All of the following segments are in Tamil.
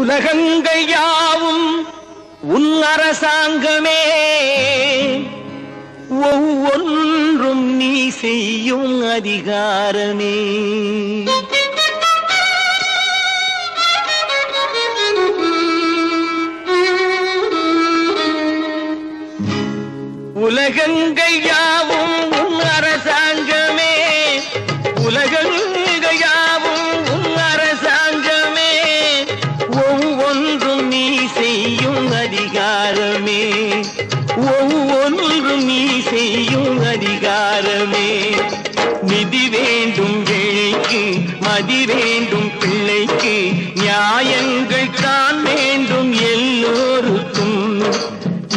உலகங்கள் யாவும் உன் அரசாங்கமே, ஒவ்வொன்றும் நீ செய்யும் அதிகாரமே. உலகங்கள் யாவும் உன் அரசாங்கமே, உலகங்கள் யாவும் உன் அரசாங்கமே, ஒவ்வொன்றும் நீ செய்யும் அதிகாரமே, ஒவ்வொன்றும் நீ செய்யும் அதிகாரமே. நிதி வேண்டும் ஏழைக்கு, மதி வேண்டும் பிள்ளைக்கு, நியாயங்கள் தான் வேண்டும் எல்லோருக்கும்.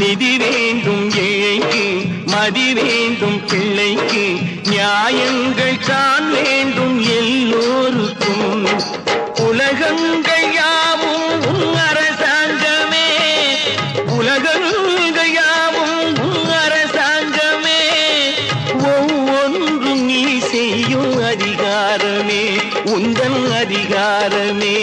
நிதி வேண்டும் ஏழைக்கு, மதி வேண்டும் பிள்ளைக்கு, நியாயங்கள் தான் வேண்டும் எல்லோருக்கும். உலகங்கள் யாவும் உன் அரசாங்கமே, உலகங்கள் யாவும் உன் அரசாங்கமே, ஒவ்வொன்றும் நீ செய்யும் அதிகாரமே, உந்தன் அதிகாரமே.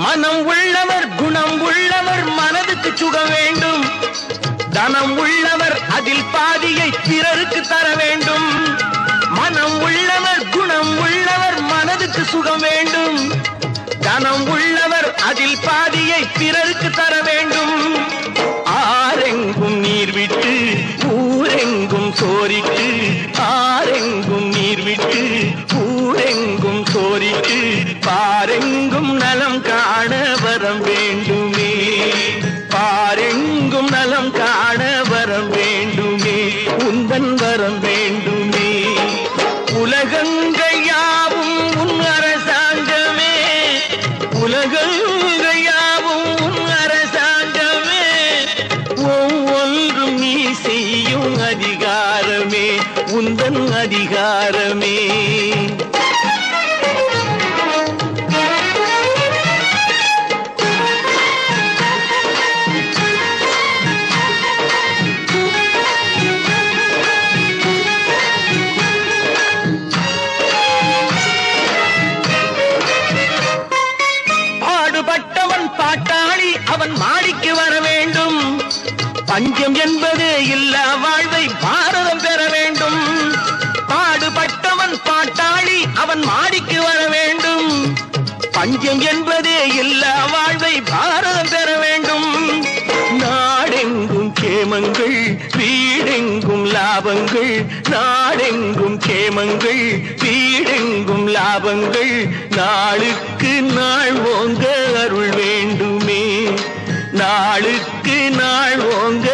மனம் உள்ளவர் குணம் உள்ளவர் மனதுக்கு சுக வேண்டும், தனம் உள்ளவர் அதில் பாதியை பிறருக்கு தர வேண்டும். மனம் உள்ளவர் குணம் உள்ளவர் மனதுக்கு சுகம் வேண்டும், தனம் உள்ளவர் அதில் பாதியை பிறருக்கு தர வேண்டும். ஆரெங்கும் நீர் விட்டு ஊரெங்கும் சோரிட்டு, ஆரெங்கும் நீர் விட்டு ஊரெங்கும் சோரிட்டு, பாரெங்கும் நலம் காண வரம் வேண்டுமே, பாரெங்கும் நலம் காண வரம் வேண்டுமே, உந்தன் வரம் வேண்டுமே. உலகங்கள் யாவும் உன் அரசாங்கமே, உலகங்கள் யாவும் உன் அரசாங்கமே, ஒவ்வொன்றும் நீ செய்யும் அதிகாரமே, உந்தன் அதிகாரமே. பாடுபட்டவன் பாட்டாளி அவன் மாடிக்கு வர வேண்டும், பஞ்சம் என்பது இல்லா வாழ்வை பாரதம் பெற வேண்டும். பாடுபட்டவன் பாட்டாளி அவன் மாடிக்கு வர வேண்டும், பஞ்சம் என்பதே இல்லா வாழ்வை பாரதம் பெற வேண்டும். நாடெங்கும் கேமங்கள் வீடெங்கும் லாபங்கள், நாடெங்கும் கேமங்கள் வீடெங்கும் லாபங்கள், நாளுக்கு நாள் ஓங்க அருள் வேண்டுமே, நாளுக்கு நாள் ஓங்க